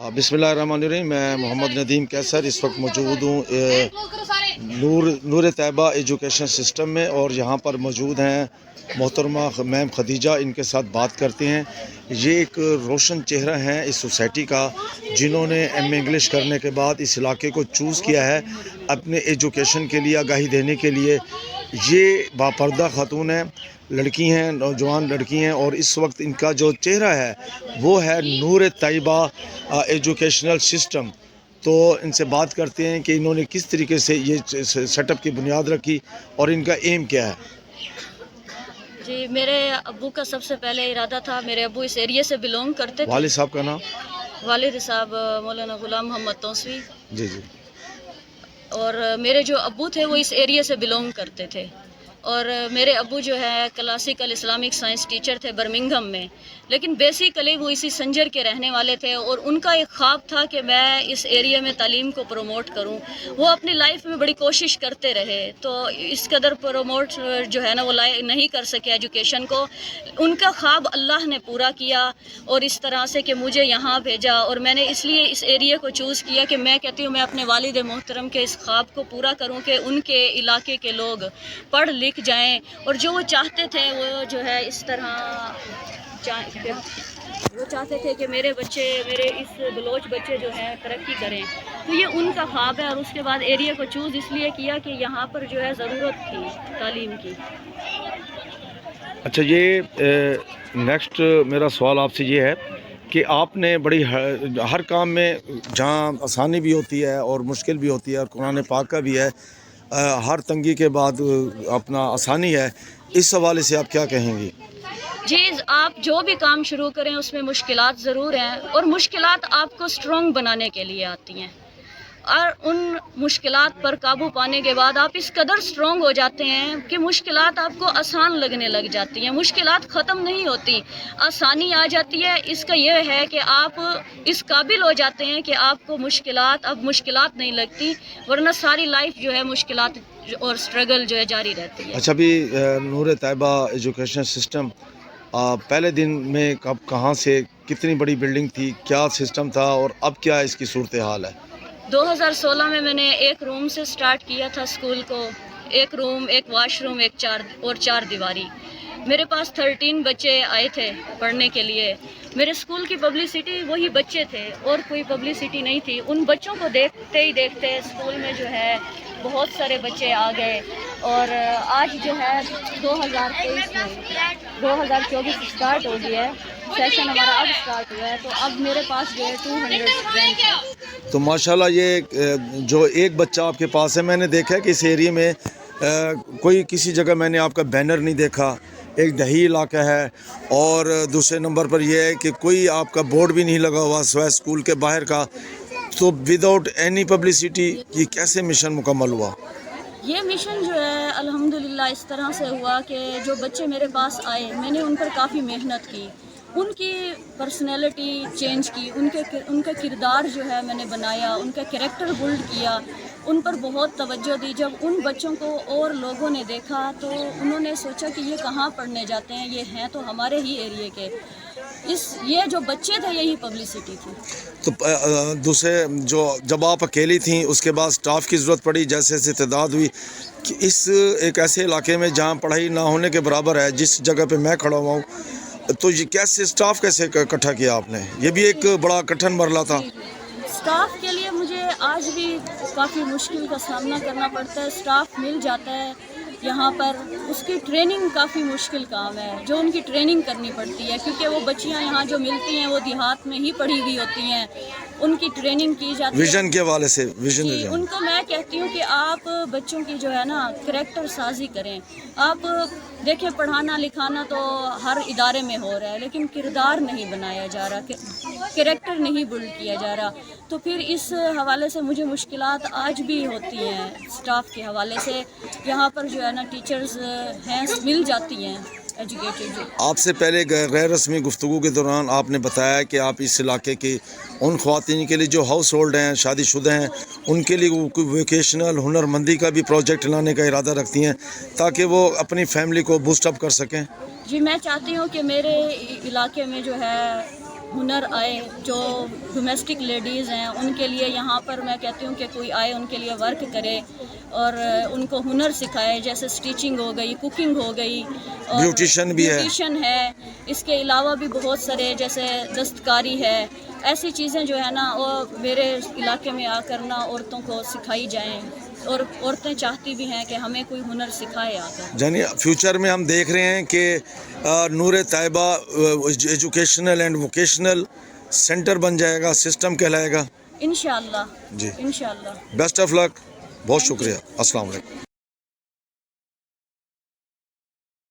बिस्मिल्लाहिर्रहमानिर्रहीम। मैं मोहम्मद नदीम कैसर इस वक्त मौजूद हूँ नूर तैयबा एजुकेशन सिस्टम में, और यहाँ पर मौजूद हैं मोहतरमा मैम खदीजा। इनके साथ बात करते हैं। ये एक रोशन चेहरा हैं इस सोसाइटी का, जिन्होंने एम इंग्लिश करने के बाद इस इलाके को चूज़ किया है अपने एजुकेशन के लिए, आगाही देने के लिए। ये बापर्दा खातून हैं, लड़की हैं, नौजवान लड़की हैं, और इस वक्त इनका जो चेहरा है वो है नूर तैयबा एजुकेशनल सिस्टम। तो इनसे बात करते हैं कि इन्होंने किस तरीके से ये सेटअप की बुनियाद रखी और इनका एम क्या है। जी, मेरे अब्बू का सबसे पहले इरादा था, मेरे अब्बू इस एरिया से बिलोंग करते थे। वालिद साहब का नाम? वालिद साहब मौलाना गुलाम मोहम्मद तौसवी। जी जी। और मेरे जो अब्बू थे वो इस एरिया से बिलोंग करते थे। और मेरे अब्बू जो है क्लासिकल इस्लामिक साइंस टीचर थे बर्मिंघम में, लेकिन बेसिकली वो इसी संजर के रहने वाले थे। और उनका एक ख्वाब था कि मैं इस एरिया में तालीम को प्रमोट करूं। वो अपनी लाइफ में बड़ी कोशिश करते रहे, तो इस कदर प्रमोट जो है ना वो नहीं कर सके एजुकेशन को। उनका ख्वाब अल्लाह ने पूरा किया, और इस तरह से कि मुझे यहाँ भेजा। और मैंने इसलिए इस एरिया को चूज़ किया कि मैं कहती हूँ मैं अपने वालिद मोहतरम के इस ख्वाब को पूरा करूँ कि उनके इलाके के लोग पढ़ लिख जाएं, और जो वो चाहते थे वो जो है इस तरह वो चाहते थे कि मेरे बच्चे, मेरे इस बलोच बच्चे जो हैं तरक्की करें। तो ये उनका ख्वाब है। और उसके बाद एरिया को चूज़ इसलिए किया कि यहाँ पर जो है ज़रूरत थी तालीम की। अच्छा, ये नेक्स्ट मेरा सवाल आपसे ये है कि आपने बड़ी हर काम में जहाँ आसानी भी होती है और मुश्किल भी होती है, और कुरान पाक का भी है हर तंगी के बाद अपना आसानी है, इस हवाले से आप क्या कहेंगी? जी, आप जो भी काम शुरू करें उसमें मुश्किलात ज़रूर हैं, और मुश्किलात आपको स्ट्रॉन्ग बनाने के लिए आती हैं। और उन मुश्किलात पर काबू पाने के बाद आप इस कदर स्ट्रॉन्ग हो जाते हैं कि मुश्किलात आपको आसान लगने लग जाती हैं। मुश्किलात ख़त्म नहीं होती, आसानी आ जाती है। इसका यह है कि आप इस काबिल हो जाते हैं कि आपको अब मुश्किलात नहीं लगती, वरना सारी लाइफ जो है मुश्किलात और स्ट्रगल जो है जारी रहती है। अच्छा, अभी नूर तैयबा एजुकेशन सिस्टम पहले दिन में कब, कहाँ से, कितनी बड़ी बिल्डिंग थी, क्या सिस्टम था, और अब क्या इसकी सूरत हाल है? 2016 में मैंने एक रूम से स्टार्ट किया था स्कूल को। एक रूम, एक वाशरूम, एक चार दीवारी। मेरे पास 13 बच्चे आए थे पढ़ने के लिए। मेरे स्कूल की पब्लिसिटी वही बच्चे थे, और कोई पब्लिसिटी नहीं थी। उन बच्चों को देखते ही देखते स्कूल में जो है बहुत सारे बच्चे आ गए। और आज जो है 2024 स्टार्ट हो गया है, सेशन हमारा अब स्टार्ट हुआ है। तो अब मेरे पास जो है 200 स्टूडेंट है। तो माशाल्लाह, ये जो एक बच्चा आपके पास है, मैंने देखा है कि इस एरिया में कोई किसी जगह मैंने आपका बैनर नहीं देखा। एक दही इलाका है, और दूसरे नंबर पर यह है कि कोई आपका बोर्ड भी नहीं लगा हुआ सिवाय स्कूल के बाहर का। तो विदाउट एनी पब्लिसिटी ये कैसे मिशन मुकम्मल हुआ? ये मिशन जो है अल्हम्दुलिल्लाह इस तरह से हुआ कि जो बच्चे मेरे पास आए, मैंने उन पर काफ़ी मेहनत की, उनकी पर्सनैलिटी चेंज की, उनका किरदार जो है मैंने बनाया, उनका कैरेक्टर बिल्ड किया, उन पर बहुत तवज्जो दी। जब उन बच्चों को और लोगों ने देखा तो उन्होंने सोचा कि ये कहाँ पढ़ने जाते हैं, ये हैं तो हमारे ही एरिया के। ये जो बच्चे थे यही पब्लिसिटी थी। तो दूसरे जो जब आप अकेली थीं, उसके बाद स्टाफ की ज़रूरत पड़ी, जैसे जैसे तादाद हुई कि इस एक ऐसे इलाके में जहाँ पढ़ाई ना होने के बराबर है, जिस जगह पे मैं खड़ा हुआ हूँ, तो ये स्टाफ कैसे इकट्ठा किया आपने? ये भी एक बड़ा कठिन मरला था। स्टाफ के लिए मुझे आज भी काफ़ी मुश्किल का सामना करना पड़ता है। स्टाफ मिल जाता है यहाँ पर, उसकी ट्रेनिंग काफ़ी मुश्किल काम है, जो उनकी ट्रेनिंग करनी पड़ती है, क्योंकि वो बच्चियाँ यहाँ जो मिलती हैं वो देहात में ही पढ़ी हुई होती हैं। उनकी ट्रेनिंग की जाती है विजन के हवाले से। विजन उनको मैं कहती हूँ कि आप बच्चों की जो है ना करैक्टर साजी करें। आप देखें, पढ़ाना लिखाना तो हर इदारे में हो रहा है, लेकिन किरदार नहीं बनाया जा रहा, कैरेक्टर नहीं बिल्ड किया जा रहा। तो फिर इस हवाले से मुझे मुश्किलात आज भी होती हैं। स्टाफ के हवाले से यहाँ पर जो है ना टीचर्स हैं, मिल जाती हैं एजुकेटेड। आपसे पहले गैर रस्मी गुफ्तगू के दौरान आपने बताया कि आप इस इलाके की उन ख़वातीन के लिए जो हाउस होल्ड हैं, शादीशुदा हैं, उनके लिए कोई वोकेशनल हुनरमंदी का भी प्रोजेक्ट लाने का इरादा रखती हैं, ताकि वो अपनी फैमिली को बूस्ट अप कर सकें। जी, मैं चाहती हूँ कि मेरे इलाके में जो है ہنر آئے. جو ڈومیسٹک لیڈیز ہیں ان کے لیے یہاں پر میں کہتی ہوں کہ کوئی آئے ان کے لیے ورک کرے اور ان کو ہنر سکھائے, جیسے سٹیچنگ ہو گئی, کوکنگ ہو گئی, اور بیوٹیشن بھی ہے. بیوٹیشن ہے. اس کے علاوہ بھی بہت سارے جیسے دستکاری ہے, ایسی چیزیں جو ہے نا وہ میرے علاقے میں آ کر نا عورتوں کو سکھائی جائیں, اور عورتیں چاہتی بھی ہیں کہ ہمیں کوئی ہنر سکھائے آ کر. یعنی فیوچر میں ہم دیکھ رہے ہیں کہ نور طیبہ ایجوکیشنل اینڈ ووکیشنل سینٹر بن جائے گا, سسٹم کہلائے گا. انشاءاللہ جی, انشاءاللہ. بیسٹ آف لک. بہت شکریہ. السلام علیکم.